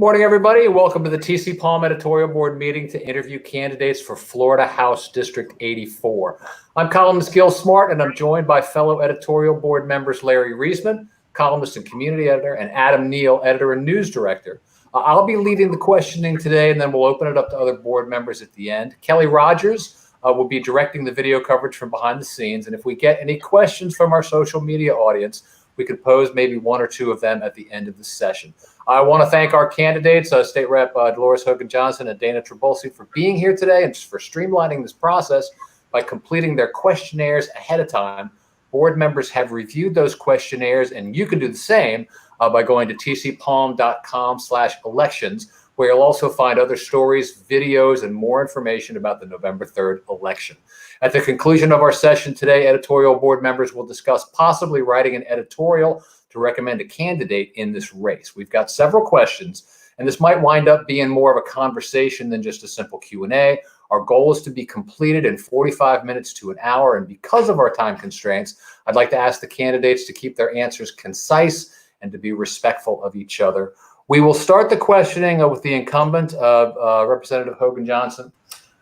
Morning, everybody. Welcome to the TCPalm Editorial Board meeting to interview candidates for Florida House District 84. I'm columnist Gil Smart, and I'm joined by fellow editorial board members Larry Reisman, columnist and community editor, and Adam Neal, editor and news director. I'll be leading the questioning today, and then we'll open it up to other board members at the end. Kelly Rogers will be directing the video coverage from behind the scenes, and if we get any questions from our social media audience, we could pose maybe one or two of them at the end of the session. I want to thank our candidates, State Rep Delores Hogan Johnson and Dana Trabulsy, for being here today and for streamlining this process by completing their questionnaires ahead of time. Board members have reviewed those questionnaires, and you can do the same by going to tcpalm.com/elections, where you'll also find other stories, videos, and more information about the November 3rd election. At the conclusion of our session today, editorial board members will discuss possibly writing an editorial to recommend a candidate in this race. We've got several questions, and this might wind up being more of a conversation than just a simple Q&A. Our goal is to be completed in 45 minutes to an hour, and because of our time constraints, I'd like to ask the candidates to keep their answers concise and to be respectful of each other. We will start the questioning with the incumbent, Representative Hogan Johnson,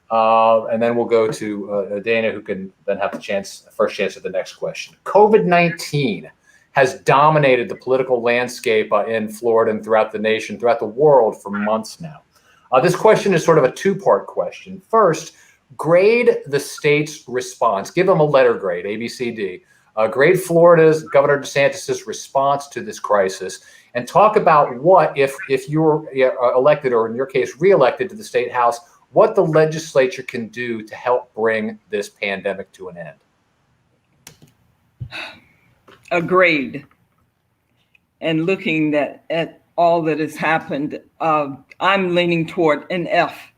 and then we'll go to Dana, who can then have the first chance at the next question. COVID-19 has dominated the political landscape in Florida and throughout the nation, throughout the world for months now. This question is sort of a two-part question. First, grade the state's response. Give them a letter grade, A, B, C, D. Grade Florida's Governor DeSantis' response to this crisis, and talk about what, if you're elected, or in your case, reelected to the state house, what the legislature can do to help bring this pandemic to an end. A grade. And looking at all that has happened, I'm leaning toward an F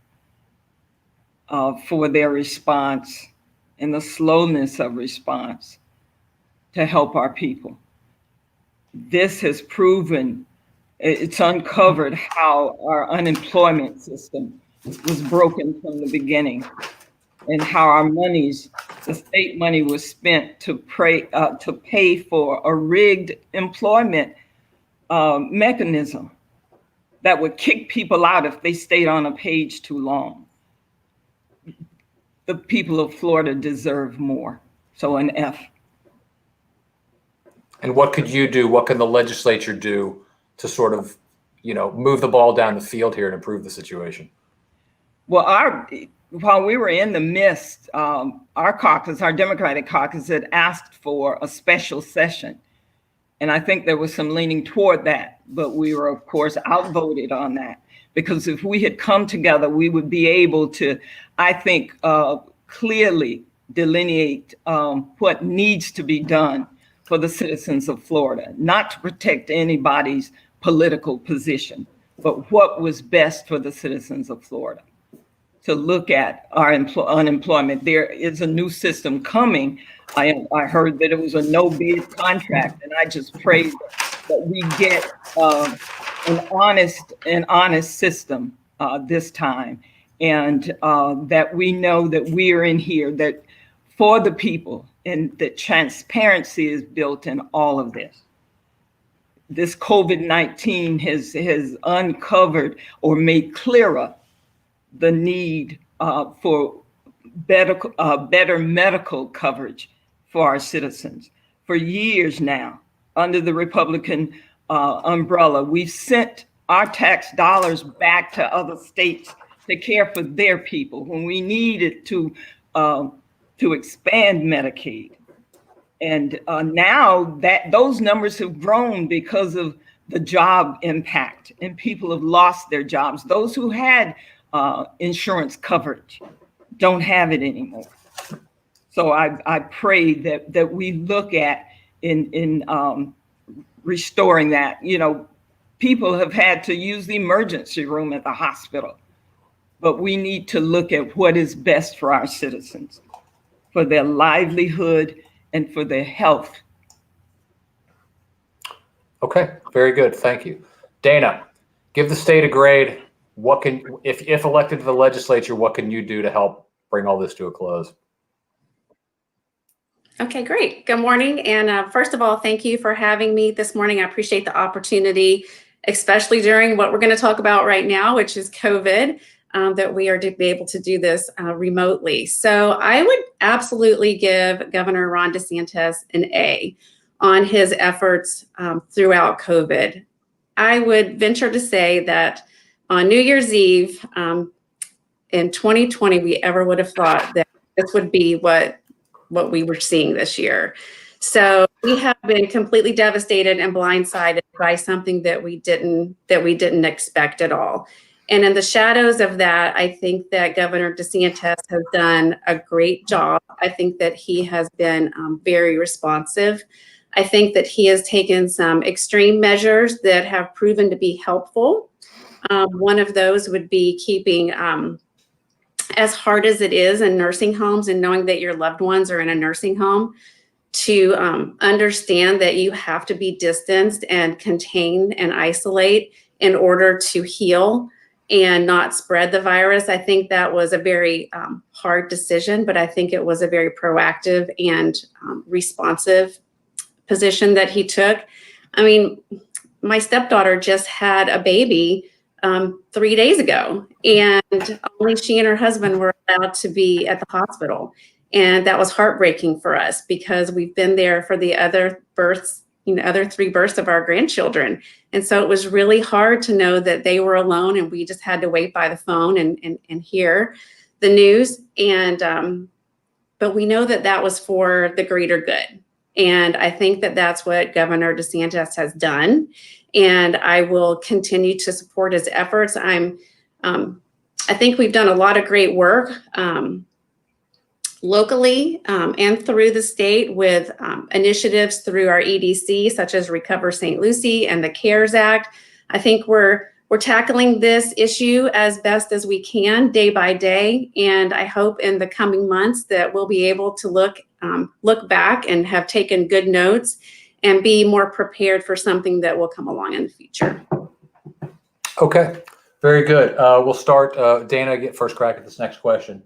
for their response and the slowness of response to help our people. This has proven, it's uncovered how our unemployment system was broken from the beginning, and how our monies, the state money, was spent to pay for a rigged employment mechanism that would kick people out if they stayed on a page too long. The people of Florida deserve more, so an F. And what could you do? What can the legislature do to sort of, move the ball down the field here and improve the situation? Well, while we were in the midst, our caucus, our Democratic caucus, had asked for a special session. And I think there was some leaning toward that, but we were, of course, outvoted on that. Because if we had come together, we would be able to, I think, clearly delineate what needs to be done for the citizens of Florida, not to protect anybody's political position, but what was best for the citizens of Florida. To look at our unemployment. There is a new system coming. I heard that it was a no-bid contract, and I just pray that we get an honest system this time, and that we know that we are in here that for the people, and that transparency is built in all of this. This COVID-19 has uncovered or made clearer the need for better medical coverage for our citizens. For years now, under the Republican umbrella, we've sent our tax dollars back to other states to care for their people when we needed to expand Medicaid. And now that those numbers have grown because of the job impact, and people have lost their jobs. Those who had insurance coverage don't have it anymore. So I pray that we look at in restoring that. People have had to use the emergency room at the hospital, but we need to look at what is best for our citizens, for their livelihood and for their health. Okay, very good. Thank you. Dana, give the state a grade. What if elected to the legislature, what can you do to help bring all this to a close? Okay, great. Good morning. And first of all, thank you for having me this morning. I appreciate the opportunity especially during what we're going to talk about right now, which is COVID, that we are to be able to do this remotely. So I would absolutely give Governor Ron DeSantis an A on his efforts throughout COVID. I would venture to say that on New Year's Eve in 2020, we ever would have thought that this would be what we were seeing this year. So we have been completely devastated and blindsided by something that we didn't expect at all. And in the shadows of that, I think that Governor DeSantis has done a great job. I think that he has been very responsive. I think that he has taken some extreme measures that have proven to be helpful. One of those would be keeping, as hard as it is in nursing homes and knowing that your loved ones are in a nursing home, to understand that you have to be distanced and contain and isolate in order to heal and not spread the virus. I think that was a very hard decision, but I think it was a very proactive and responsive position that he took. I mean, my stepdaughter just had a baby 3 days ago, and only she and her husband were allowed to be at the hospital. And that was heartbreaking for us because we've been there for the other births, other 3 births of our grandchildren. And so it was really hard to know that they were alone and we just had to wait by the phone and hear the news. And, but we know that that was for the greater good. And I think that that's what Governor DeSantis has done. And I will continue to support his efforts. I think we've done a lot of great work locally and through the state with initiatives through our EDC, such as Recover St. Lucie and the CARES Act. I think we're tackling this issue as best as we can day by day. And I hope in the coming months that we'll be able to look back and have taken good notes and be more prepared for something that will come along in the future. Okay, very good. We'll start, Dana, get first crack at this next question.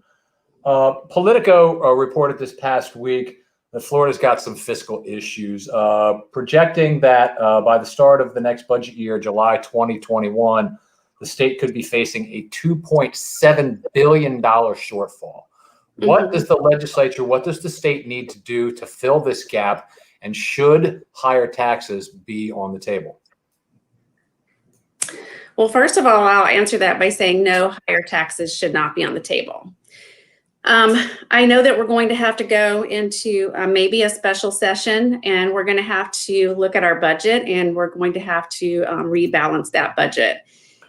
Politico reported this past week that Florida's got some fiscal issues, projecting that by the start of the next budget year, July 2021, the state could be facing a $2.7 billion shortfall. What does the legislature, what does the state need to do to fill this gap? And should higher taxes be on the table? Well, first of all, I'll answer that by saying no, higher taxes should not be on the table. I know that we're going to have to go into maybe a special session, and we're going to have to look at our budget, and we're going to have to rebalance that budget.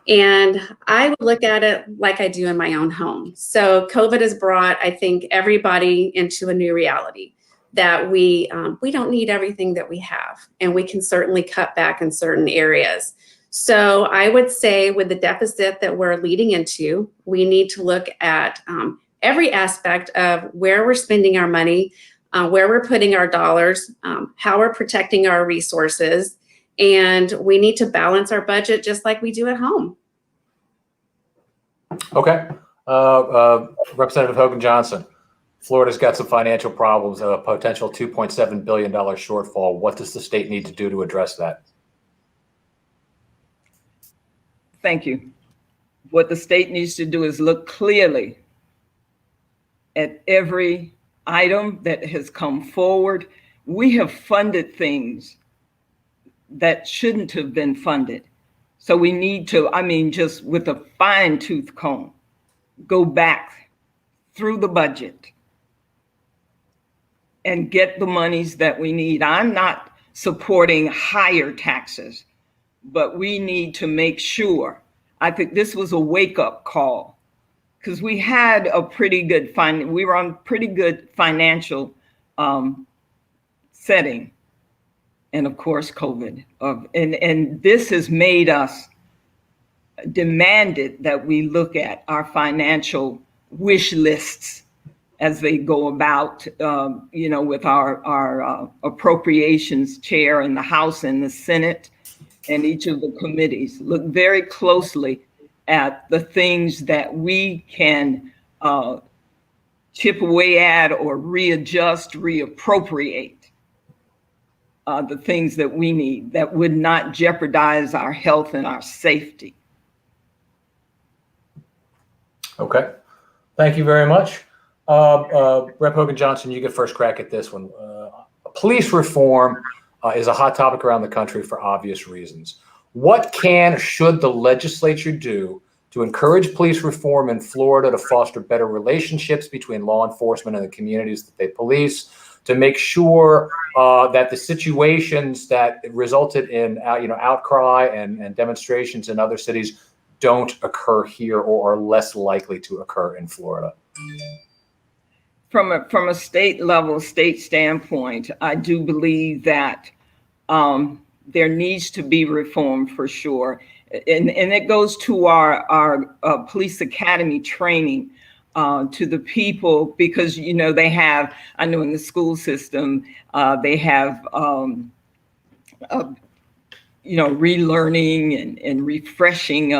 And I would look at it like I do in my own home. So COVID has brought, I think, everybody into a new reality that we don't need everything that we have, and we can certainly cut back in certain areas. So I would say with the deficit that we're leading into, we need to look at every aspect of where we're spending our money, where we're putting our dollars, how we're protecting our resources, and we need to balance our budget just like we do at home. Okay. Representative Hogan Johnson, Florida's got some financial problems, a potential $2.7 billion shortfall. What does the state need to do to address that? Thank you. What the state needs to do is look clearly at every item that has come forward. We have funded things that shouldn't have been funded. So we need to, just with a fine-tooth comb, go back through the budget and get the monies that we need. I'm not supporting higher taxes, but we need to make sure. I think this was a wake-up call because we had a pretty good we were on pretty good financial setting, and of course COVID. And this has made us demanded that we look at our financial wish lists as they go about, with our appropriations chair in the House and the Senate and each of the committees. Look very closely at the things that we can chip away at or readjust, reappropriate the things that we need that would not jeopardize our health and our safety. Okay, thank you very much. Rep. Hogan Johnson, you get first crack at this one. Police reform is a hot topic around the country for obvious reasons. What can or should the legislature do to encourage police reform in Florida, to foster better relationships between law enforcement and the communities that they police, to make sure that the situations that resulted in outcry and demonstrations in other cities don't occur here or are less likely to occur in Florida? From a state level, state standpoint, I do believe that there needs to be reform for sure. And it goes to our police academy training to the people, because, they have, I know in the school system, they have, relearning and refreshing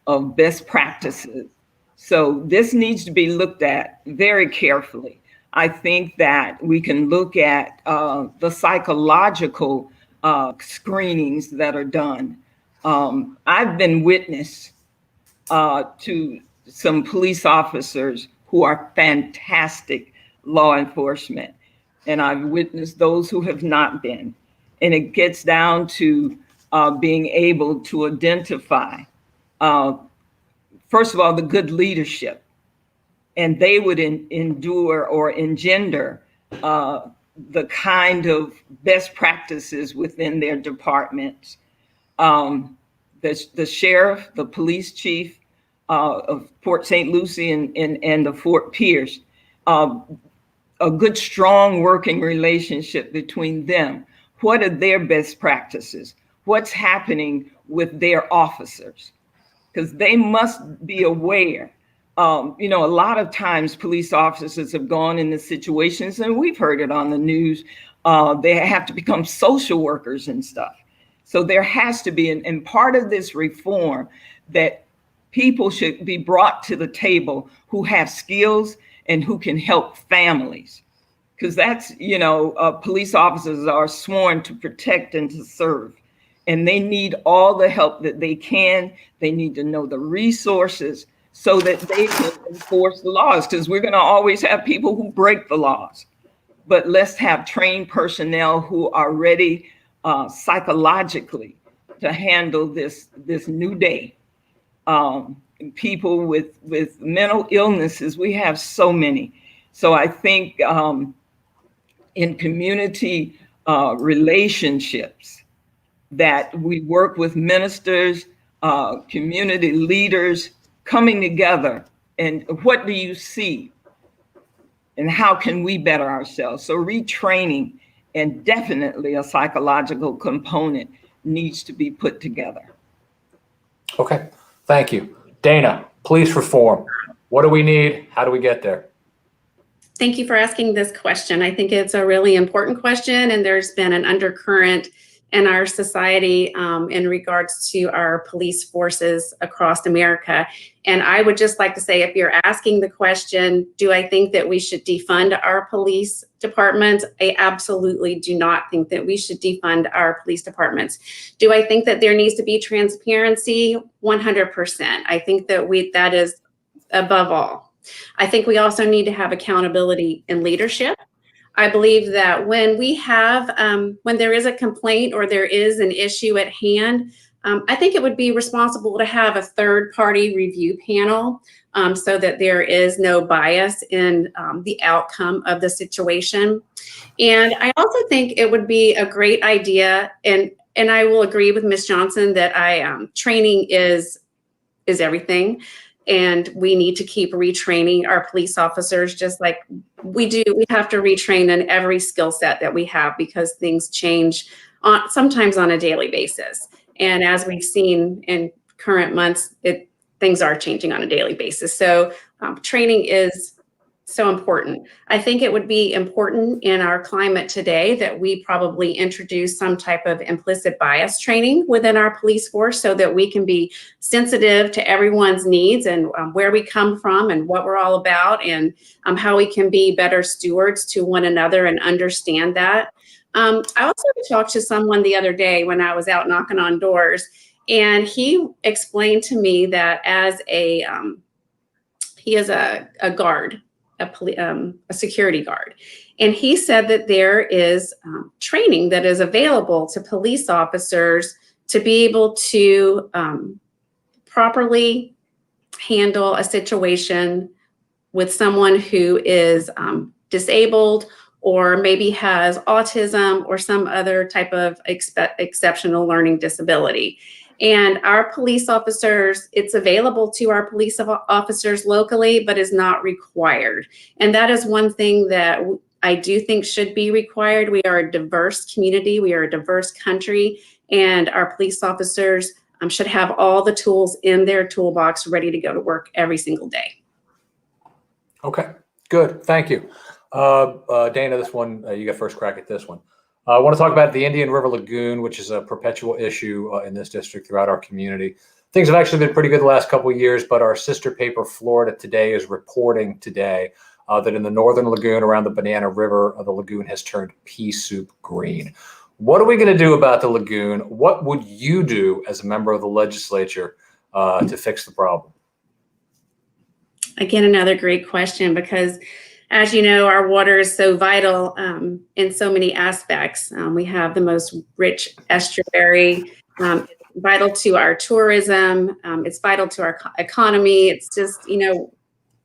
of best practices. So this needs to be looked at very carefully. I think that we can look at the psychological screenings that are done. I've been witness to some police officers who are fantastic law enforcement, and I've witnessed those who have not been. And it gets down to being able to identify, first of all, the good leadership, and they would endure or engender the kind of best practices within their departments. The sheriff, the police chief of Port St. Lucie and the Fort Pierce, a good, strong working relationship between them. What are their best practices? What's happening with their officers? Because they must be aware. A lot of times police officers have gone into situations, and we've heard it on the news, they have to become social workers and stuff. So there has to be, and part of this reform, that people should be brought to the table who have skills and who can help families. Because that's, police officers are sworn to protect and to serve. And they need all the help that they can. They need to know the resources so that they can enforce the laws, because we're going to always have people who break the laws. But let's have trained personnel who are ready psychologically to handle this new day. People with mental illnesses, we have so many. So I think in community relationships, that we work with ministers, community leaders, coming together, and what do you see? And how can we better ourselves? So retraining, and definitely a psychological component, needs to be put together. Okay, thank you. Dana, police reform. What do we need? How do we get there? Thank you for asking this question. I think it's a really important question, and there's been an undercurrent in our society in regards to our police forces across America. And I would just like to say, if you're asking the question, do I think that we should defund our police departments? I absolutely do not think that we should defund our police departments. Do I think that there needs to be transparency? 100%. I think that that is above all. I think we also need to have accountability in leadership. I believe that when we have, when there is a complaint or there is an issue at hand, I think it would be responsible to have a third-party review panel so that there is no bias in the outcome of the situation. And I also think it would be a great idea, and I will agree with Ms. Johnson that training is everything. And we need to keep retraining our police officers, just like we do. We have to retrain in every skill set that we have, because things change sometimes on a daily basis. And as we've seen in current months, things are changing on a daily basis. So training is so important. I think it would be important in our climate today that we probably introduce some type of implicit bias training within our police force, so that we can be sensitive to everyone's needs and where we come from and what we're all about, and how we can be better stewards to one another and understand that. I also talked to someone the other day when I was out knocking on doors, and he explained to me that as he is a guard, a security guard, and he said that there is training that is available to police officers to be able to properly handle a situation with someone who is disabled, or maybe has autism or some other type of exceptional learning disability. And our police officers, it's available to our police officers locally, but is not required. And that is one thing that I do think should be required. We are a diverse community, we are a diverse country, and our police officers should have all the tools in their toolbox ready to go to work every single day. Okay, good, thank you. Dana, this one, you got first crack at this one. I want to talk about the Indian River Lagoon, which is a perpetual issue in this district throughout our community. Things have actually been pretty good the last couple of years, but our sister paper, Florida Today, is reporting today that in the northern lagoon around the Banana River, the lagoon has turned pea soup green. What are we going to do about the lagoon? What would you do as a member of the legislature to fix the problem? Again, another great question, because as you know, our water is so vital in so many aspects. We have the most rich estuary, vital to our tourism. It's vital to our economy. It's just, you know,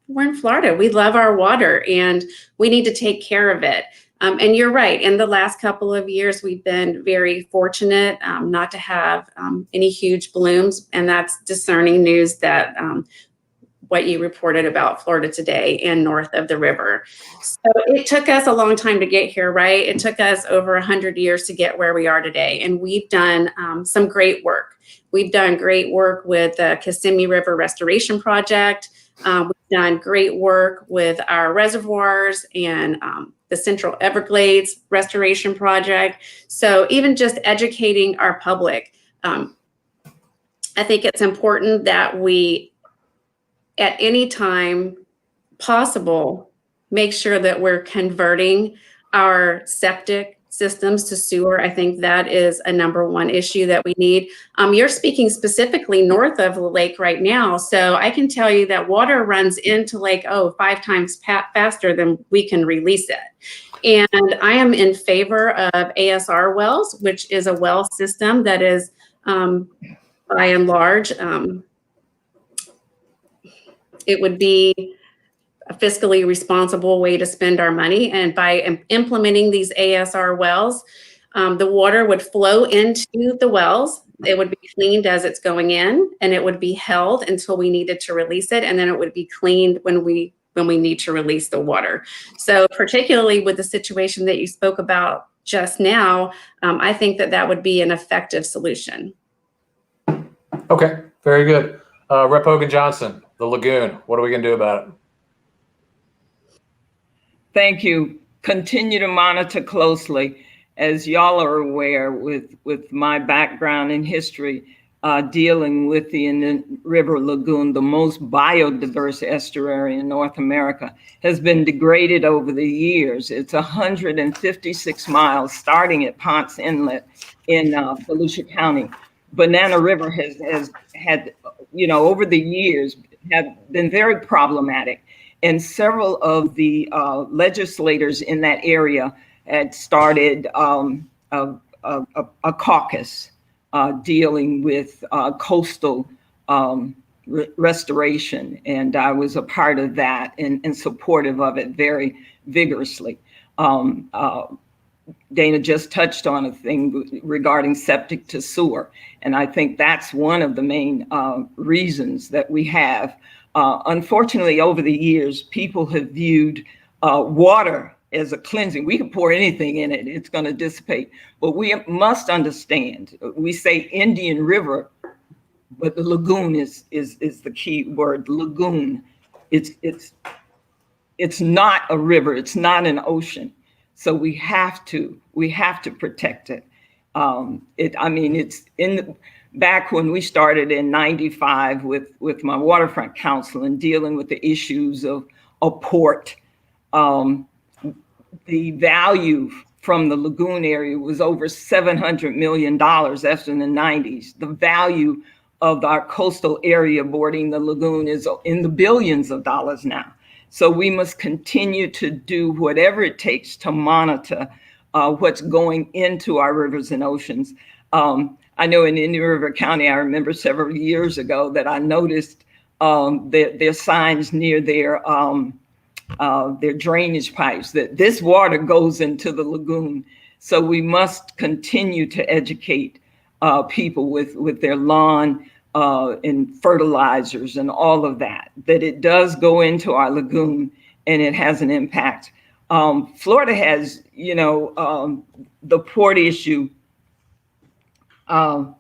we're in Florida. We love our water and we need to take care of it. And you're right. In the last couple of years, we've been very fortunate not to have any huge blooms. And that's discerning news that what you reported about Florida Today and north of the river. So it took us a long time to get here, right? It took us over 100 years to get where we are today. And we've done some great work. We've done great work with the Kissimmee River Restoration Project. We've done great work with our reservoirs and the Central Everglades Restoration Project. So even just educating our public, I think it's important that we, at any time possible, make sure that we're converting our septic systems to sewer. I think that is a #1 issue that we need. You're speaking specifically north of the lake right now. So I can tell you that water runs into Lake 5 times faster than we can release it. And I am in favor of ASR wells, which is a well system that is by and large, it would be a fiscally responsible way to spend our money. And by implementing these ASR wells, the water would flow into the wells. It would be cleaned as it's going in, and it would be held until we needed to release it. And then it would be cleaned when we need to release the water. So particularly with the situation that you spoke about just now, I think that would be an effective solution. Okay, very good. Rep. Hogan Johnson, the lagoon, what are we going to do about it? Thank you. Continue to monitor closely. As y'all are aware, with my background in history, dealing with the Indian River Lagoon, the most biodiverse estuary in North America, has been degraded over the years. It's 156 miles starting at Ponce Inlet in Volusia County. Banana River has had, over the years, have been very problematic. And several of the legislators in that area had started a caucus dealing with coastal restoration. And I was a part of that and supportive of it very vigorously. Dana just touched on a thing regarding septic to sewer. And I think that's one of the main reasons that we have. Unfortunately, over the years, people have viewed water as a cleansing. We can pour anything in it, it's going to dissipate. But we must understand, we say Indian River, but the lagoon is the key word, lagoon. It's not a river, it's not an ocean. So we have to protect it. It's back when we started in '95 with my waterfront council and dealing with the issues of a port, the value from the lagoon area was over $700 million. That's in the 90s. The value of our coastal area bordering the lagoon is in the billions of dollars now. So we must continue to do whatever it takes to monitor what's going into our rivers and oceans. I know in Indian River County, I remember several years ago that I noticed their signs near their drainage pipes that this water goes into the lagoon. So we must continue to educate people with their lawn and fertilizers and all of that it does go into our lagoon and it has an impact. Florida has, the port issue that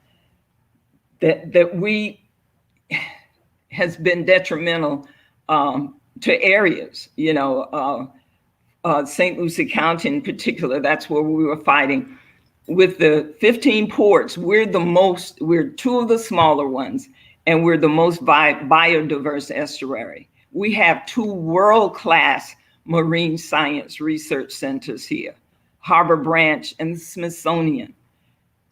we has been detrimental to areas, St. Lucie County in particular. That's where we were fighting. With the 15 ports, we're two of the smaller ones, and we're the most biodiverse estuary. We have two world-class marine science research centers here, Harbor Branch and the Smithsonian.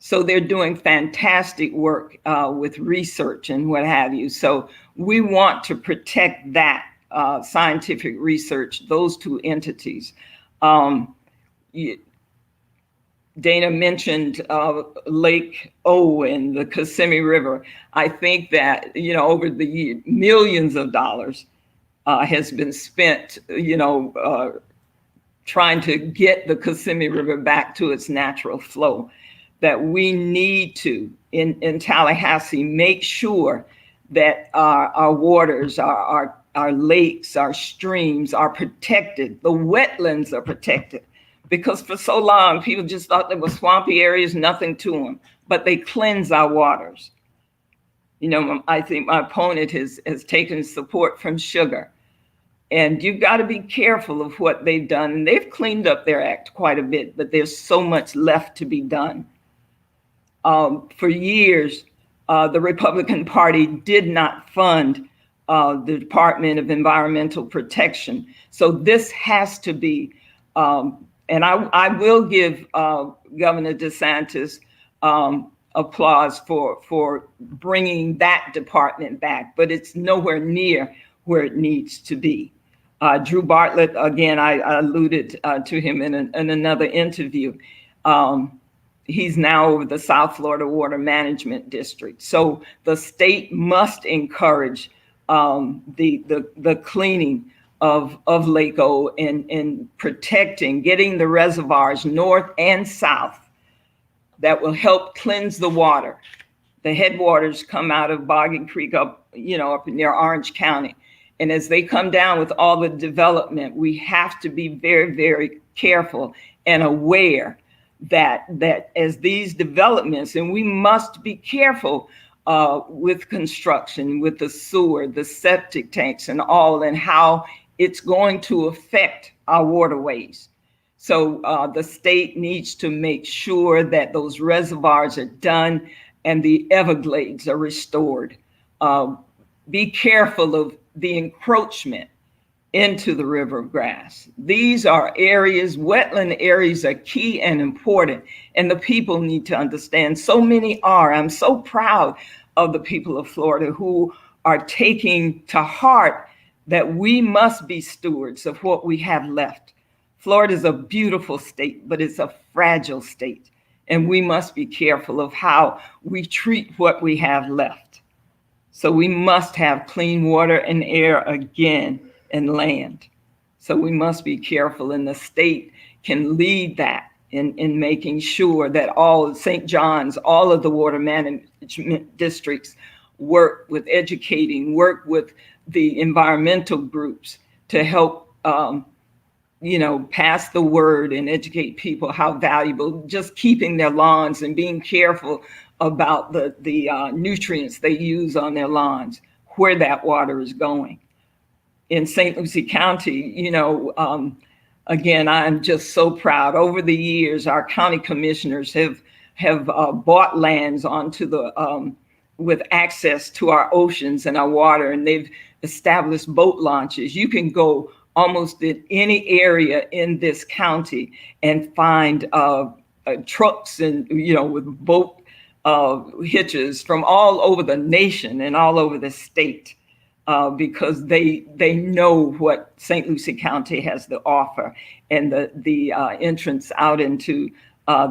So they're doing fantastic work with research and what have you. So we want to protect that scientific research, those two entities. Dana mentioned Lake O and the Kissimmee River. I think that, over the years, millions of dollars has been spent, trying to get the Kissimmee River back to its natural flow. That we need to, in Tallahassee, make sure that our waters, our lakes, our streams are protected. The wetlands are protected. Because for so long, people just thought there were swampy areas, nothing to them, but they cleanse our waters. I think my opponent has taken support from sugar. And you've got to be careful of what they've done. And they've cleaned up their act quite a bit, but there's so much left to be done. For years, the Republican Party did not fund the Department of Environmental Protection. So this has to be, and I will give Governor DeSantis applause for bringing that department back, but it's nowhere near where it needs to be. Drew Bartlett, again, I alluded to him in another interview. He's now over the South Florida Water Management District. So the state must encourage the cleaning of Lake O and protecting, getting the reservoirs north and south that will help cleanse the water. The headwaters come out of Boggy Creek up near Orange County. And as they come down with all the development, we have to be very, very careful and aware that as these developments, and we must be careful with construction, with the sewer, the septic tanks and all, and how it's going to affect our waterways. So the state needs to make sure that those reservoirs are done and the Everglades are restored. Be careful of the encroachment into the river of grass. These are areas, wetland areas are key and important, and the people need to understand. So many are. I'm so proud of the people of Florida who are taking to heart that we must be stewards of what we have left. Florida is a beautiful state, but it's a fragile state, and we must be careful of how we treat what we have left. So we must have clean water and air again and land. So we must be careful, and the state can lead that in making sure that all of St. John's, all of the water management districts work with educating, work with the environmental groups to help, pass the word and educate people how valuable just keeping their lawns and being careful about the nutrients they use on their lawns, where that water is going. In St. Lucie County, again, I'm just so proud. Over the years, our county commissioners have bought lands onto the with access to our oceans and our water, and they've established boat launches. You can go almost in any area in this county and find trucks and, with boat hitches from all over the nation and all over the state, because they know what St. Lucie County has to offer and the entrance out into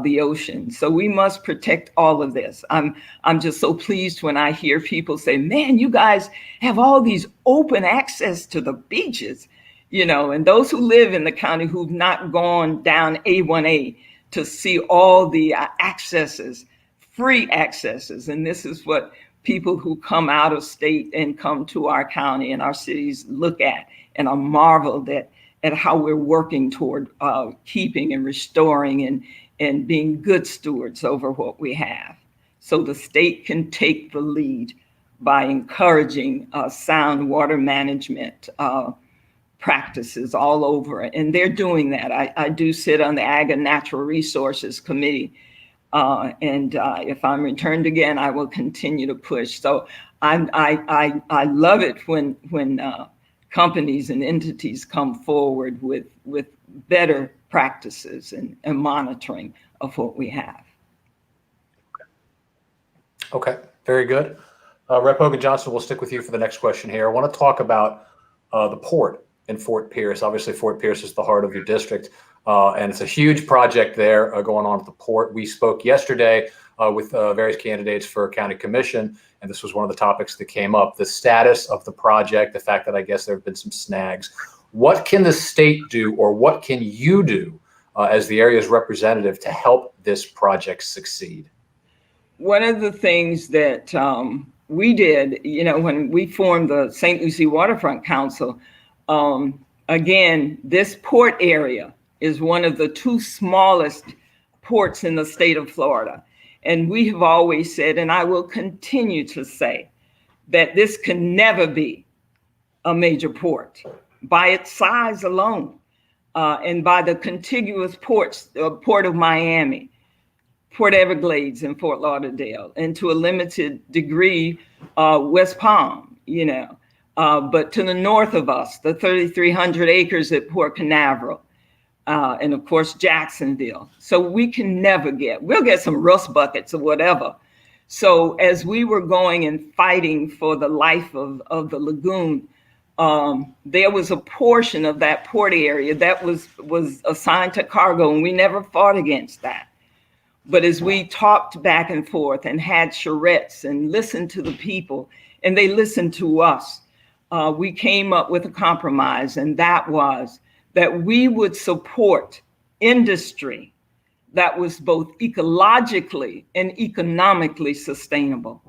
the ocean. So we must protect all of this. I'm just so pleased when I hear people say, man, you guys have all these open access to the beaches, and those who live in the county who've not gone down A1A to see all the accesses, free accesses. And this is what people who come out of state and come to our county and our cities look at and are marveled at how we're working toward keeping and restoring and being good stewards over what we have. So the state can take the lead by encouraging sound water management practices all over. And they're doing that. I do sit on the Ag and Natural Resources Committee. And if I'm returned again, I will continue to push. So I love it when companies and entities come forward with better practices and monitoring of what we have. Okay, very good. Rep. Hogan Johnson, we'll stick with you for the next question here. I want to talk about the port in Fort Pierce. Obviously, Fort Pierce is the heart of your district, and it's a huge project there going on at the port. We spoke yesterday with various candidates for county commission, and this was one of the topics that came up, the status of the project, the fact that I guess there have been some snags. What can the state do, or what can you do as the area's representative to help this project succeed? One of the things that we did, when we formed the St. Lucie Waterfront Council, again, this port area is one of the two smallest ports in the state of Florida. And we have always said, and I will continue to say, that this can never be a major port by its size alone, and by the contiguous ports, Port of Miami, Port Everglades and Fort Lauderdale, and to a limited degree, West Palm, but to the north of us, the 3,300 acres at Port Canaveral, and of course, Jacksonville. So we can never we'll get some rust buckets or whatever. So as we were going and fighting for the life of the lagoon, there was a portion of that port area that was assigned to cargo, and we never fought against that. But as we talked back and forth and had charrettes and listened to the people, and they listened to us, we came up with a compromise, and that was that we would support industry that was both ecologically and economically sustainable.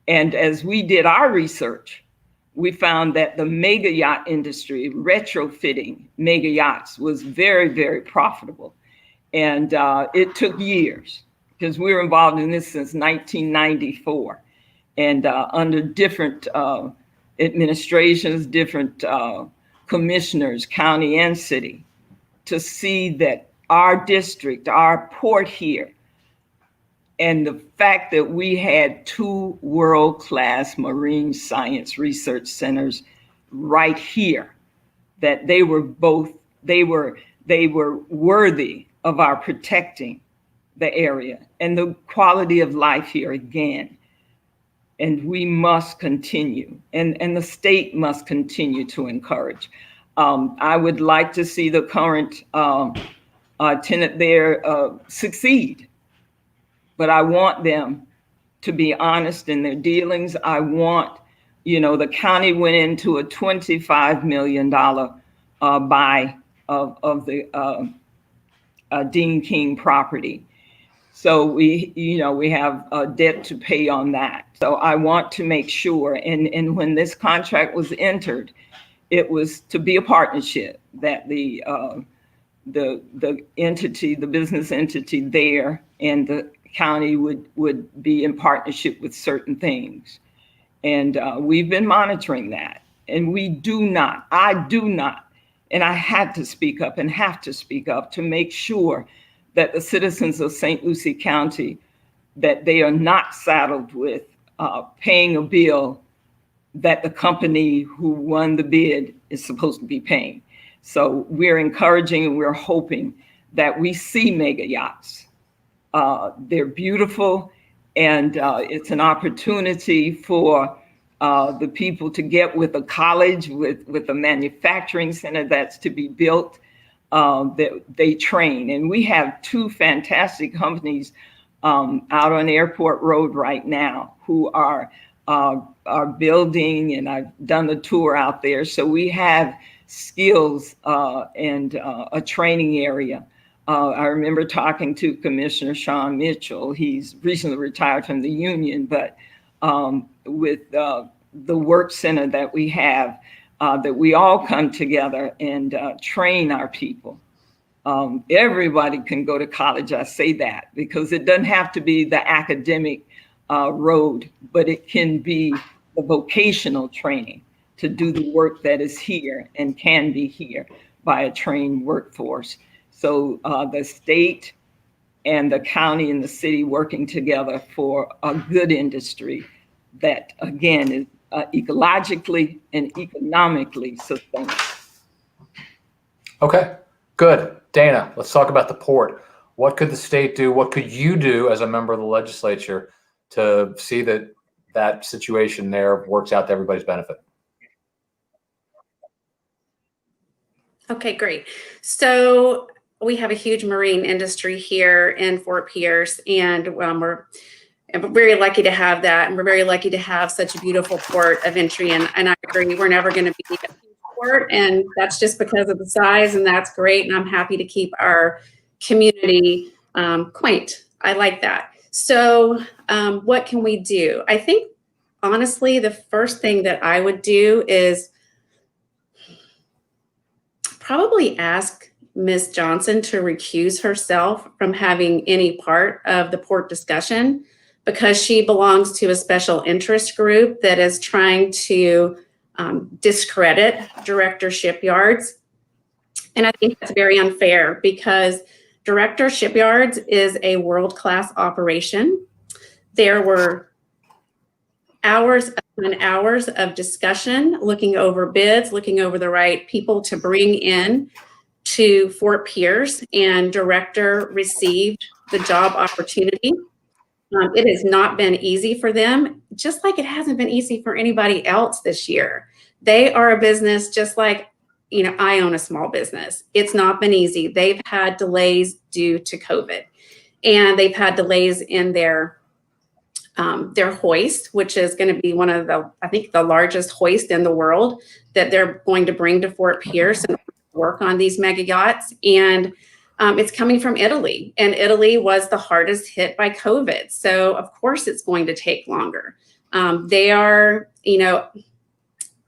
And as we did our research, we found that the mega yacht industry, retrofitting mega yachts, was very, very profitable. And it took years, because we were involved in this since 1994. And under different administrations, different commissioners, county and city, to see that our district, our port here, and the fact that we had two world-class marine science research centers right here, that they were worthy of our protecting the area and the quality of life here again. And we must continue, and the state must continue to encourage. I would like to see the current tenant there succeed, but I want them to be honest in their dealings. I want, the county went into a $25 million buy of the Dean King property. So we have a debt to pay on that. So I want to make sure, and when this contract was entered, it was to be a partnership, that the entity, the business entity there and the county would be in partnership with certain things. And we've been monitoring that. And I do not, and I had to speak up and have to speak up to make sure that the citizens of St. Lucie County, that they are not saddled with paying a bill that the company who won the bid is supposed to be paying. So we're encouraging and we're hoping that we see mega yachts. They're beautiful, and it's an opportunity for the people to get with a college, with a manufacturing center that's to be built, that they train. And we have two fantastic companies out on Airport Road right now who are building, and I've done a tour out there. So we have skills and a training area. I remember talking to Commissioner Sean Mitchell. He's recently retired from the union, but with the work center that we have, that we all come together and train our people. Everybody can go to college, I say that, because it doesn't have to be the academic road, but it can be the vocational training to do the work that is here and can be here by a trained workforce. So the state and the county and the city working together for a good industry that, again, is ecologically and economically sustainable. Okay, good. Dana, let's talk about the port. What could the state do? What could you do as a member of the legislature to see that that situation there works out to everybody's benefit? Okay, great. So we have a huge marine industry here in Fort Pierce, and we're very lucky to have that. And we're very lucky to have such a beautiful port of entry. And I agree, we're never going to be a huge port, and that's just because of the size, and that's great. And I'm happy to keep our community quaint. I like that. So what can we do? I think, honestly, the first thing that I would do is probably ask Ms. Johnson to recuse herself from having any part of the port discussion, because she belongs to a special interest group that is trying to discredit Director Shipyards. And I think that's very unfair, because Director Shipyards is a world-class operation. There were hours and hours of discussion, looking over bids, looking over the right people to bring in to Fort Pierce, and Director received the job opportunity. It has not been easy for them, just like it hasn't been easy for anybody else this year. They are a business just like, you know, I own a small business. It's not been easy. They've had delays due to COVID, and they've had delays in their hoist, which is going to be one of the, I think, the largest hoist in the world that they're going to bring to Fort Pierce and work on these mega yachts. And it's coming from Italy, and Italy was the hardest hit by COVID. So of course it's going to take longer. They are, you know,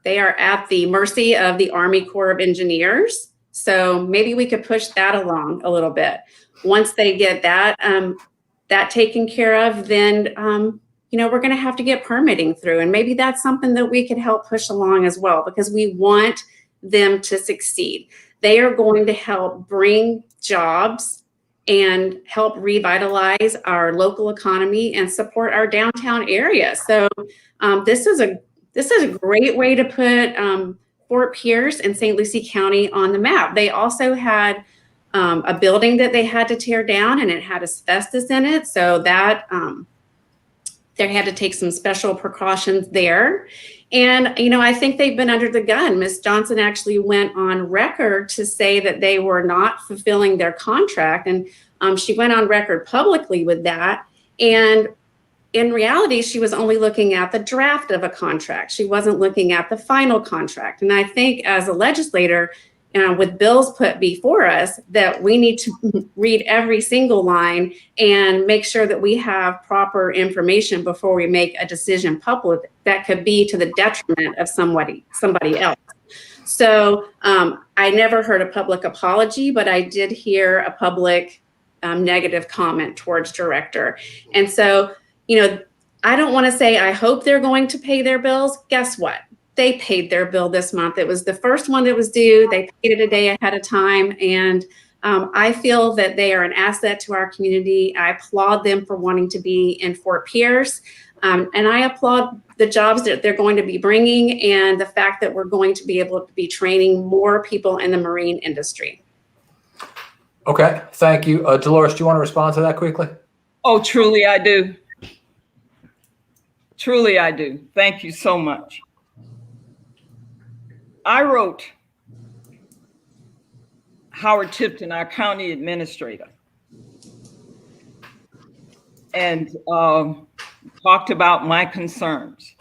they are at the mercy of the Army Corps of Engineers. So maybe we could push that along a little bit. Once they get that, that taken care of, then, you know, we're going to have to get permitting through. And maybe that's something that we could help push along as well, because we want them to succeed. They are going to help bring jobs and help revitalize our local economy and support our downtown area. So this is a great way to put Fort Pierce and St. Lucie County on the map. They also had a building that they had to tear down, and it had asbestos in it. So that they had to take some special precautions there. And, you know, I think they've been under the gun. Ms. Johnson actually went on record to say that they were not fulfilling their contract. And she went on record publicly with that. And in reality, she was only looking at the draft of a contract. She wasn't looking at the final contract. And I think as a legislator, with bills put before us, that we need to read every single line and make sure that we have proper information before we make a decision public that could be to the detriment of somebody else. So I never heard a public apology, but I did hear a public negative comment towards Director. And so, you know, I don't want to say I hope they're going to pay their bills. Guess what? They paid their bill this month. It was the first one that was due. They paid it a day ahead of time. And I feel that they are an asset to our community. I applaud them for wanting to be in Fort Pierce. And I applaud the jobs that they're going to be bringing and the fact that we're going to be able to be training more people in the marine industry. Okay, thank you. Delores, do you want to respond to that quickly? Oh, truly I do. Truly I do. Thank you so much. I wrote Howard Tipton, our county administrator, and talked about my concerns.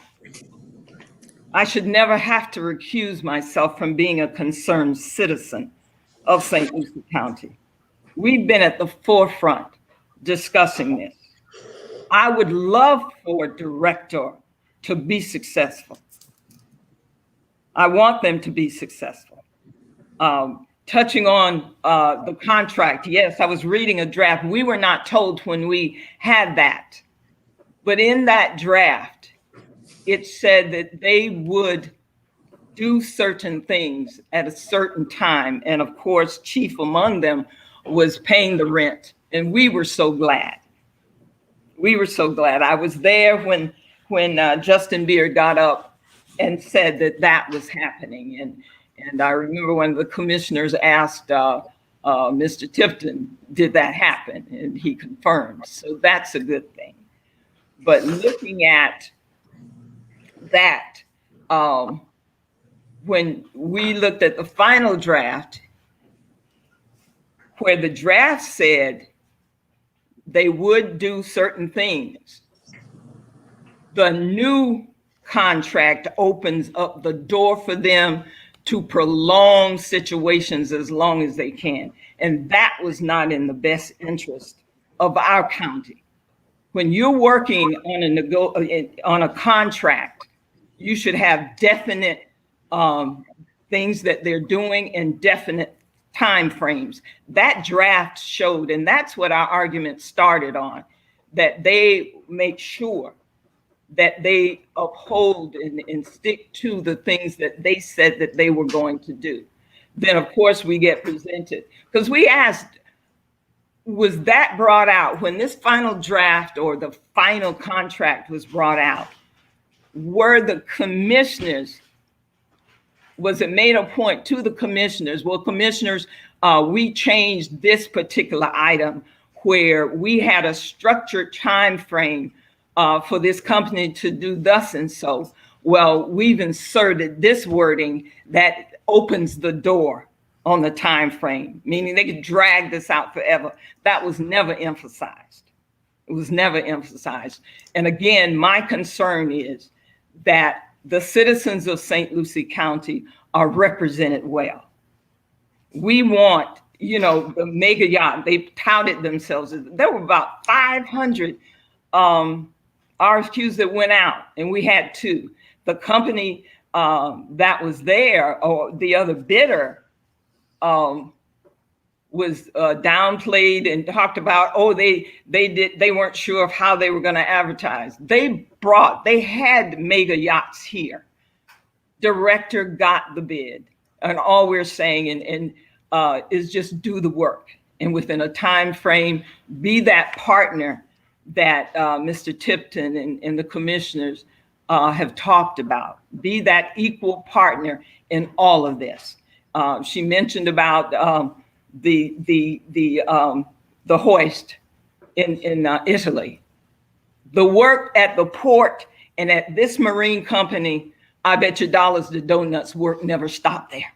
I should never have to recuse myself from being a concerned citizen of St. Lucie County. We've been at the forefront discussing this. I would love for a director to be successful. I want them to be successful. Touching on the contract, yes, I was reading a draft. We were not told when we had that, but in that draft, it said that they would do certain things at a certain time. And of course, chief among them was paying the rent. And we were so glad. We were so glad. I was there when Justin Beard got up and said that that was happening. And I remember when the commissioners asked Mr. Tipton, did that happen? And he confirmed. So that's a good thing. But looking at that, when we looked at the final draft, where the draft said they would do certain things, the new contract opens up the door for them to prolong situations as long as they can. And that was not in the best interest of our county. When you're working on a contract, you should have definite things that they're doing and definite time frames. That draft showed, and that's what our argument started on, that they make sure that they uphold and stick to the things that they said that they were going to do. Then of course we get presented, because we asked, was that brought out when this final draft or the final contract was brought out? Were the commissioners, was it made a point to the commissioners? Well, commissioners, we changed this particular item where we had a structured time frame for this company to do thus and so. Well, we've inserted this wording that opens the door on the time frame, meaning they could drag this out forever. That was never emphasized. It was never emphasized. And again, my concern is that the citizens of St. Lucie County are represented well. We want, you know, the mega yacht, they touted themselves. There were about 500 RFQs that went out, and we had 2. The company that was there, or the other bidder, was downplayed and talked about, oh, they weren't sure of how they were going to advertise. They had mega yachts here. Director got the bid, and all we're saying is just do the work, and within a time frame, be that partner that Mr. Tipton and the commissioners have talked about. Be that equal partner in all of this. She mentioned about the hoist in Italy. The work at the port and at this marine company, I bet you dollars to donuts, work never stopped there.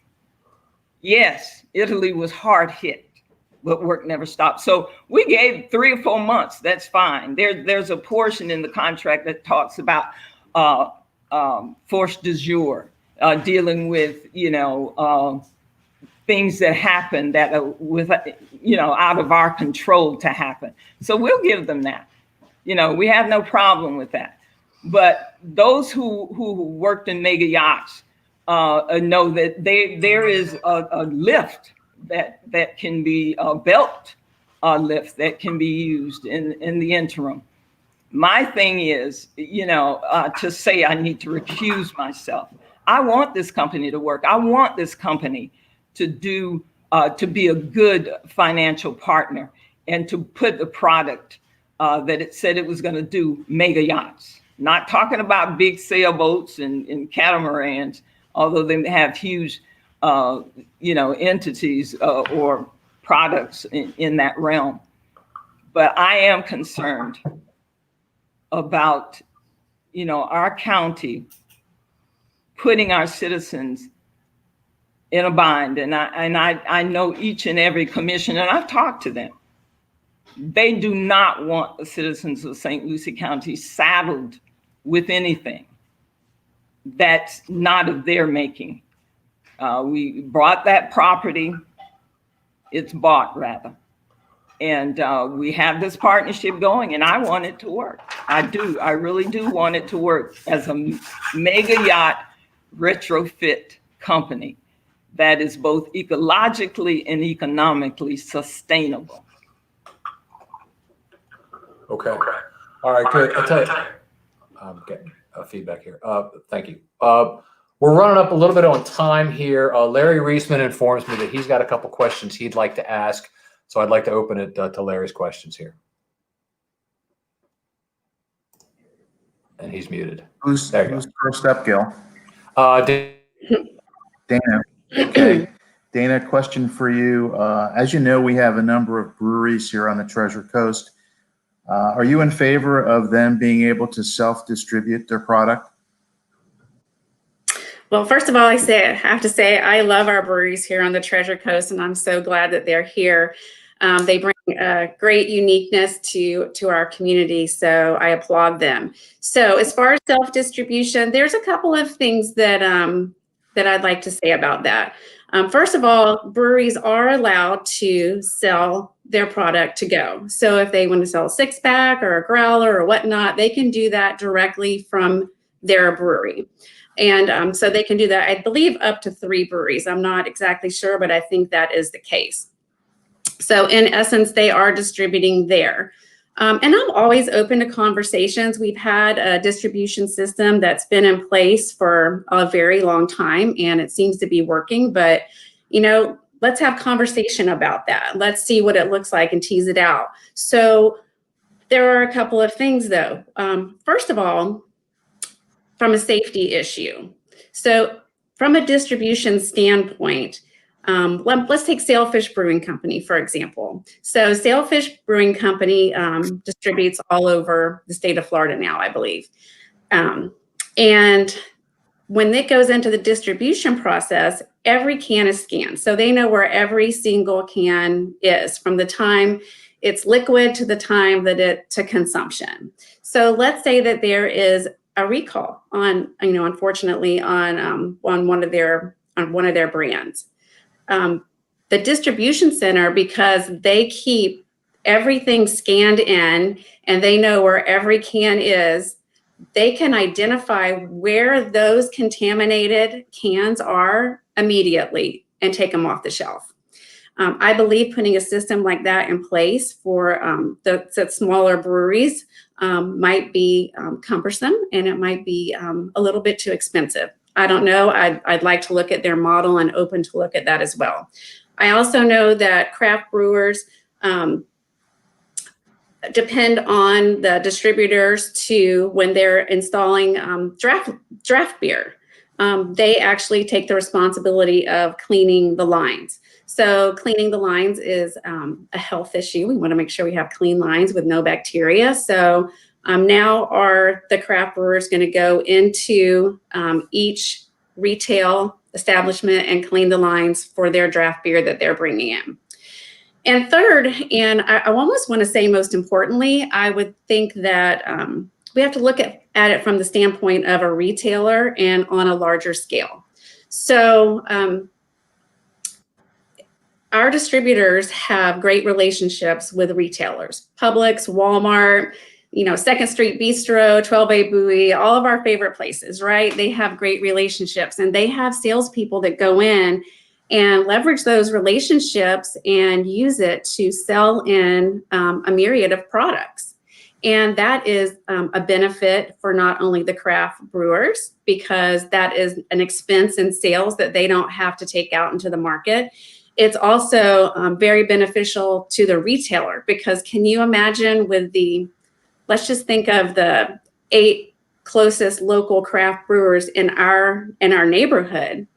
Yes, Italy was hard hit, but work never stopped. So we gave 3 or 4 months. That's fine. There's a portion in the contract that talks about force de jour, dealing with, things that happen that are out of our control to happen. So we'll give them that. We have no problem with that. But those who worked in mega yachts know that there is a lift that can be a belt lift that can be used in the interim. My thing is, to say I need to recuse myself. I want this company to work. I want this company to be a good financial partner and to put the product that it said it was going to do, mega yachts. Not talking about big sailboats and catamarans, although they have huge, entities or products in that realm. But I am concerned about, our county putting our citizens in a bind. And I know each and every commissioner, and I've talked to them. They do not want the citizens of St. Lucie County saddled with anything that's not of their making. We bought that property. It's bought, rather. And we have this partnership going, and I want it to work. I do. I really do want it to work as a mega yacht retrofit company that is both ecologically and economically sustainable. Okay. All right, good. I'll tell you, I'm getting feedback here. Thank you. We're running up a little bit on time here. Larry Reisman informs me that he's got a couple questions he'd like to ask. So I'd like to open it to Larry's questions here. And he's muted. Who's first up, Gil? Dana. Dana. Okay. Dana, question for you. As you know, we have a number of breweries here on the Treasure Coast. Are you in favor of them being able to self-distribute their product? Well, first of all, I have to say I love our breweries here on the Treasure Coast, and I'm so glad that they're here. They bring a great uniqueness to our community, so I applaud them. So as far as self-distribution, there's a couple of things that I'd like to say about that. First of all, breweries are allowed to sell their product to go. So if they want to sell a six-pack or a growler or whatnot, they can do that directly from their brewery. And so they can do that, I believe, up to 3 breweries. I'm not exactly sure, but I think that is the case. So in essence, they are distributing there. And I'm always open to conversations. We've had a distribution system that's been in place for a very long time, and it seems to be working. But, let's have conversation about that. Let's see what it looks like and tease it out. So there are a couple of things, though. First of all, from a safety issue. So from a distribution standpoint, let's take Sailfish Brewing Company, for example. So Sailfish Brewing Company distributes all over the state of Florida now, I believe. And when it goes into the distribution process, every can is scanned. So they know where every single can is from the time it's liquid to the time that to consumption. So let's say that there is a recall on, unfortunately on one of their brands. The distribution center, because they keep everything scanned in and they know where every can is, they can identify where those contaminated cans are immediately and take them off the shelf. I believe putting a system like that in place for the smaller breweries might be cumbersome, and it might be a little bit too expensive. I don't know. I'd like to look at their model and open to look at that as well. I also know that craft brewers depend on the distributors to, when they're installing draft beer, they actually take the responsibility of cleaning the lines. So cleaning the lines is a health issue. We want to make sure we have clean lines with no bacteria. So now are the craft brewers going to go into each retail establishment and clean the lines for their draft beer that they're bringing in. And third, and I almost want to say most importantly, I would think that we have to look at it from the standpoint of a retailer and on a larger scale. So our distributors have great relationships with retailers, Publix, Walmart, Second Street Bistro, 12A Bowie, all of our favorite places, right? They have great relationships, and they have salespeople that go in and leverage those relationships and use it to sell in a myriad of products. And that is a benefit for not only the craft brewers, because that is an expense in sales that they don't have to take out into the market. It's also very beneficial to the retailer, because can you imagine with let's just think of the 8 closest local craft brewers in our neighborhood.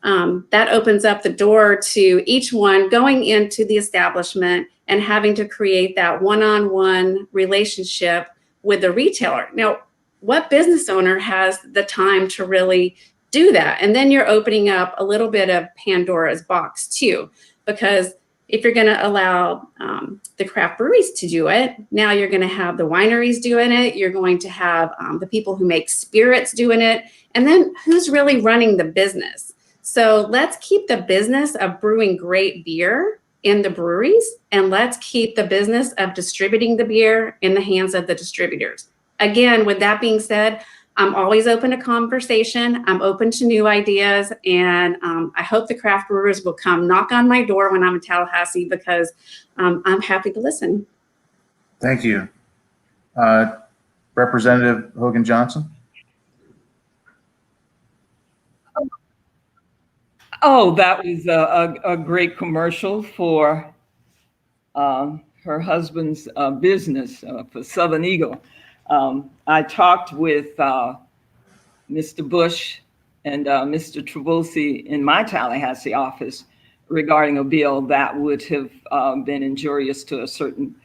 That opens up the door to each one going into the establishment and having to create that one-on-one relationship with the retailer. Now, what business owner has the time to really do that? And then you're opening up a little bit of Pandora's box too, because if you're going to allow the craft breweries to do it, now you're going to have the wineries doing it. You're going to have the people who make spirits doing it. And then who's really running the business? So let's keep the business of brewing great beer in the breweries, and let's keep the business of distributing the beer in the hands of the distributors. Again, with that being said, I'm always open to conversation. I'm open to new ideas, and I hope the craft brewers will come knock on my door when I'm in Tallahassee, because I'm happy to listen. Thank you. Representative Hogan Johnson. Oh, that was a great commercial for her husband's business for Southern Eagle. I talked with Mr. Bush and Mr. Trabulsy in my Tallahassee office regarding a bill that would have been injurious to a certain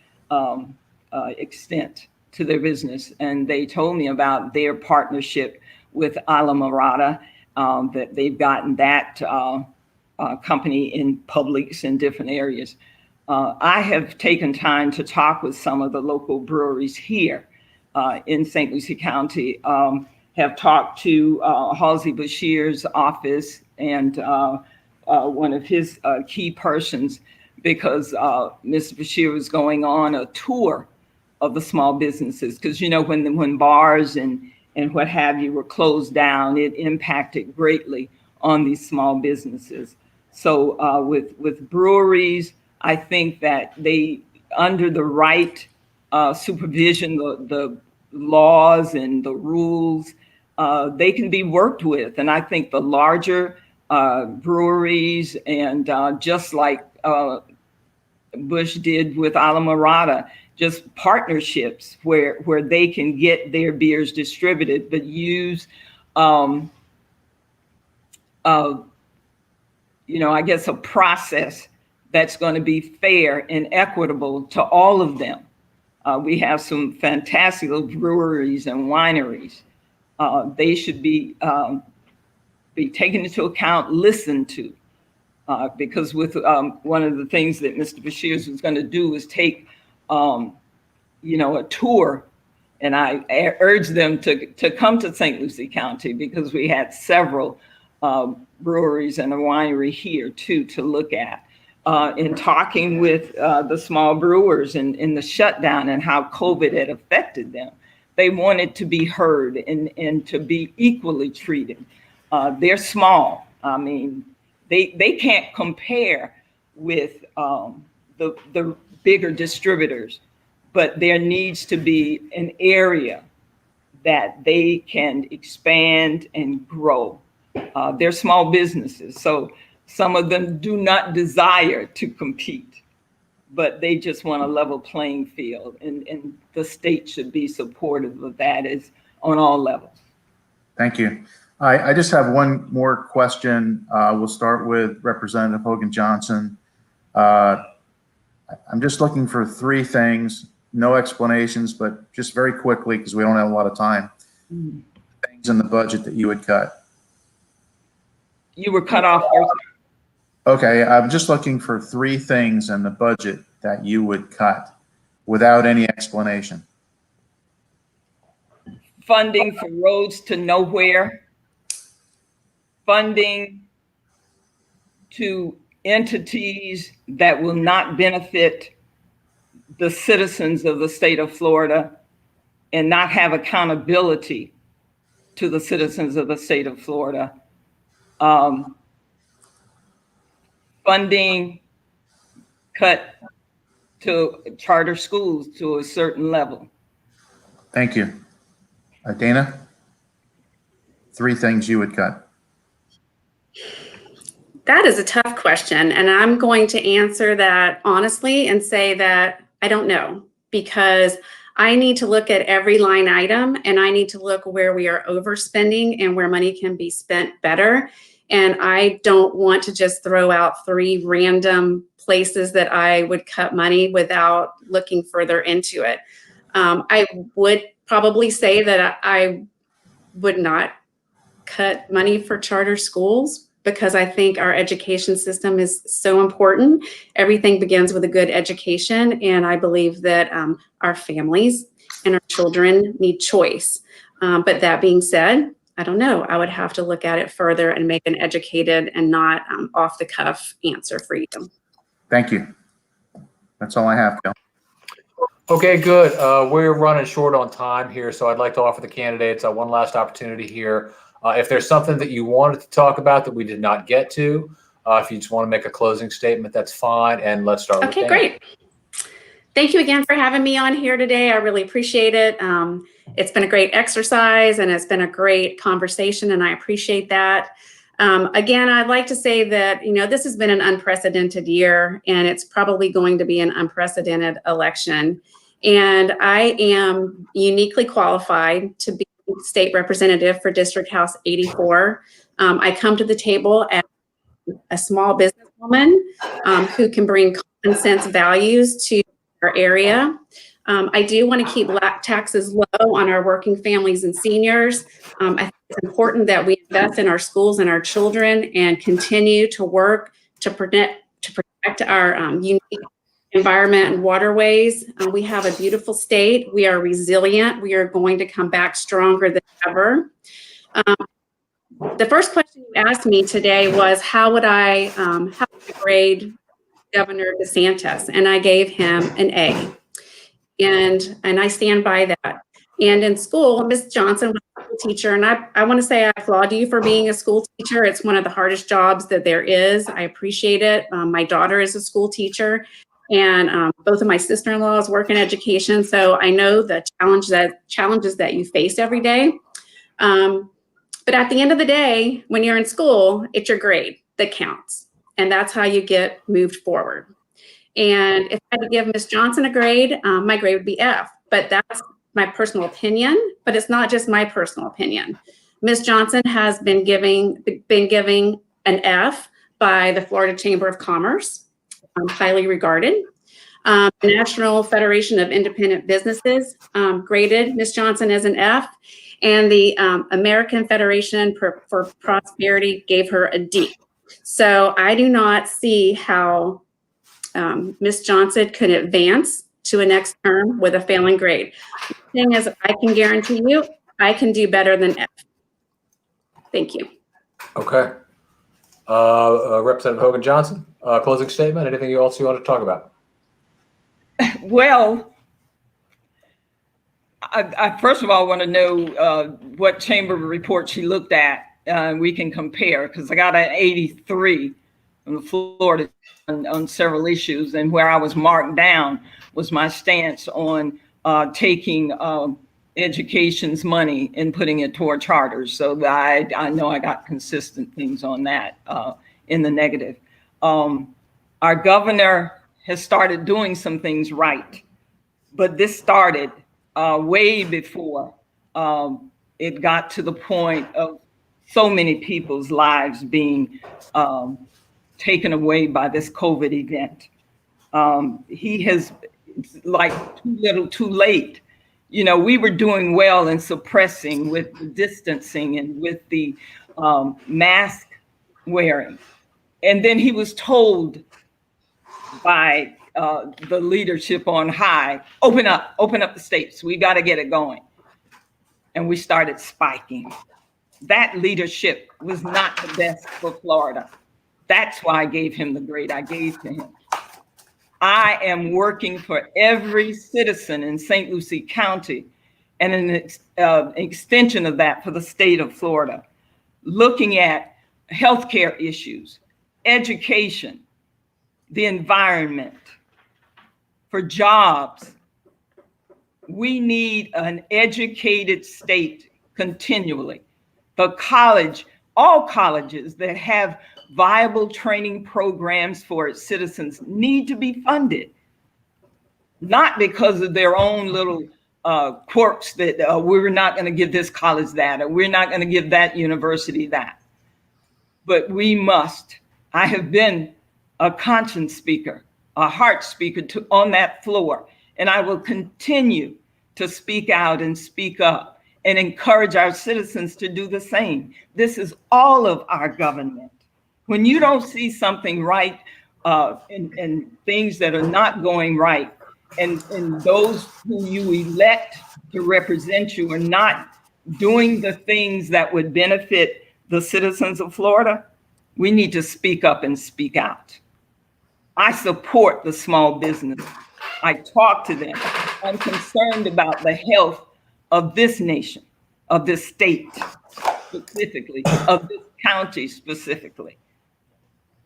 extent to their business. And they told me about their partnership with Ala Mirada, that they've gotten that company in Publix in different areas. I have taken time to talk with some of the local breweries here in St. Lucie County, have talked to Halsey Bashir's office and one of his key persons, because Mr. Bashir was going on a tour of the small businesses. Because, you know, when bars and what have you were closed down, it impacted greatly on these small businesses. So with breweries, I think that they, under the right supervision, the laws and the rules, they can be worked with. And I think the larger breweries, and just like Bush did with Ala Mirada, just partnerships where they can get their beers distributed, but use, I guess, a process that's going to be fair and equitable to all of them. We have some fantastic breweries and wineries. They should be taken into account, listened to, because with one of the things that Mr. Bashir was going to do is take, a tour. And I urged them to come to St. Lucie County, because we had several breweries and a winery here too to look at. In talking with the small brewers in the shutdown and how COVID had affected them, they wanted to be heard and to be equally treated. They're small. I mean, they can't compare with the bigger distributors, but there needs to be an area that they can expand and grow. They're small businesses, so some of them do not desire to compete, but they just want a level playing field, and the state should be supportive of that is on all levels. Thank you. I just have one more question. We'll start with Representative Hogan Johnson. I'm just looking for three things, no explanations, but just very quickly, because we don't have a lot of time. Mm-hmm. Things in the budget that you would cut. You were cut off first. Okay, I'm just looking for three things in the budget that you would cut without any explanation. Funding for roads to nowhere. Funding to entities that will not benefit the citizens of the state of Florida and not have accountability to the citizens of the state of Florida. Funding cut to charter schools to a certain level. Thank you. Dana, three things you would cut. That is a tough question, and I'm going to answer that honestly and say that I don't know, because I need to look at every line item, and I need to look where we are overspending and where money can be spent better. And I don't want to just throw out 3 random places that I would cut money without looking further into it. I would probably say that I would not cut money for charter schools, because I think our education system is so important. Everything begins with a good education, and I believe that our families and our children need choice. But that being said, I don't know. I would have to look at it further and make an educated and not off-the-cuff answer for you. Thank you. That's all I have, Gil. Okay, good. We're running short on time here, so I'd like to offer the candidates one last opportunity here. If there's something that you wanted to talk about that we did not get to, if you just want to make a closing statement, that's fine. And let's start with Okay, Dana. great. Thank you again for having me on here today. I really appreciate it. It's been a great exercise, and it's been a great conversation, and I appreciate that. Again, I'd like to say that, this has been an unprecedented year, and it's probably going to be an unprecedented election. And I am uniquely qualified to be state representative for District House 84. I come to the table as a small businesswoman who can bring common sense values to our area. I do want to keep taxes low on our working families and seniors. I think it's important that we invest in our schools and our children and continue to work to protect our unique environment and waterways. We have a beautiful state. We are resilient. We are going to come back stronger than ever. The first question you asked me today was, how would I grade Governor DeSantis? And I gave him an A. And I stand by that. And in school, Ms. Johnson was a school teacher, and I want to say I applaud you for being a school teacher. It's one of the hardest jobs that there is. I appreciate it. My daughter is a school teacher, and both of my sister-in-laws work in education, so I know the challenges that you face every day. But at the end of the day, when you're in school, it's your grade that counts, and that's how you get moved forward. And if I had to give Ms. Johnson a grade, my grade would be F, but that's my personal opinion, but it's not just my personal opinion. Ms. Johnson has been giving an F by the Florida Chamber of Commerce, highly regarded. The National Federation of Independent Businesses graded Ms. Johnson as an F, and the American Federation for Prosperity gave her a D. So I do not see how Ms. Johnson could advance to a next term with a failing grade. The thing is, I can guarantee you, I can do better than F. Thank you. Okay. Representative Hogan Johnson, closing statement. Anything else you want to talk about? Well, I first of all want to know what chamber report she looked at. We can compare, because I got an 83 from Florida on several issues, and where I was marked down was my stance on taking education's money and putting it toward charters. So I know I got consistent things on that in the negative. Our governor has started doing some things right, but this started way before it got to the point of so many people's lives being taken away by this COVID event. He has, like, too little, too late. We were doing well in suppressing with the distancing and with the mask wearing. And then he was told by the leadership on high, open up the states. We got to get it going. And we started spiking. That leadership was not the best for Florida. That's why I gave him the grade I gave to him. I am working for every citizen in St. Lucie County and an extension of that for the state of Florida, looking at healthcare issues, education, the environment, for jobs. We need an educated state continually. The college, all colleges that have viable training programs for its citizens need to be funded, not because of their own little quirks that we're not going to give this college that, or we're not going to give that university that. But we must. I have been a conscience speaker, a heart speaker on that floor, and I will continue to speak out and speak up and encourage our citizens to do the same. This is all of our government. When you don't see something right and things that are not going right, and those who you elect to represent you are not doing the things that would benefit the citizens of Florida, we need to speak up and speak out. I support the small business. I talk to them. I'm concerned about the health of this nation, of this state specifically, of this county specifically.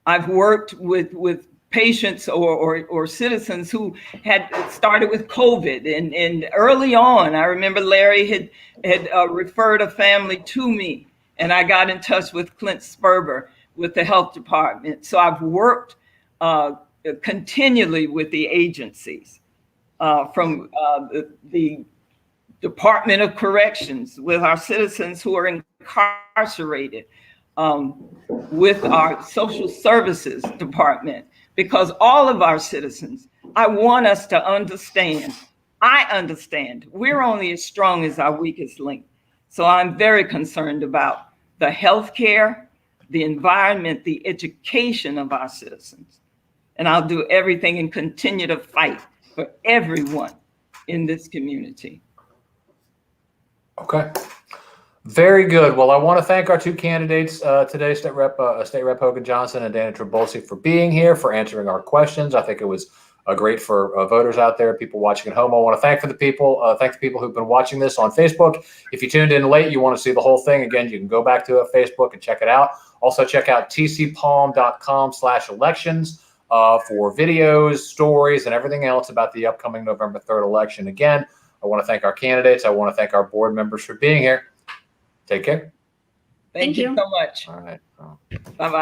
I've worked with patients or citizens who had started with COVID, and early on, I remember Larry had referred a family to me, and I got in touch with Clint Sperber with the health department. So I've worked continually with the agencies, from the Department of Corrections, with our citizens who are incarcerated, with our social services department, because all of our citizens, I want us to understand, I understand, we're only as strong as our weakest link. So I'm very concerned about the healthcare, the environment, the education of our citizens. And I'll do everything and continue to fight for everyone in this community. Okay. Very good. Well, I want to thank our two candidates today, State Rep Hogan Johnson and Dana Trabulsy, for being here, for answering our questions. I think it was great for voters out there, people watching at home. I want to thank the people who've been watching this on Facebook. If you tuned in late, you want to see the whole thing, again, you can go back to Facebook and check it out. Also, check out tcpalm.com/elections for videos, stories, and everything else about the upcoming November 3rd election. Again, I want to thank our candidates. I want to thank our board members for being here. Take care. Thank you so much. All right. Bye-bye.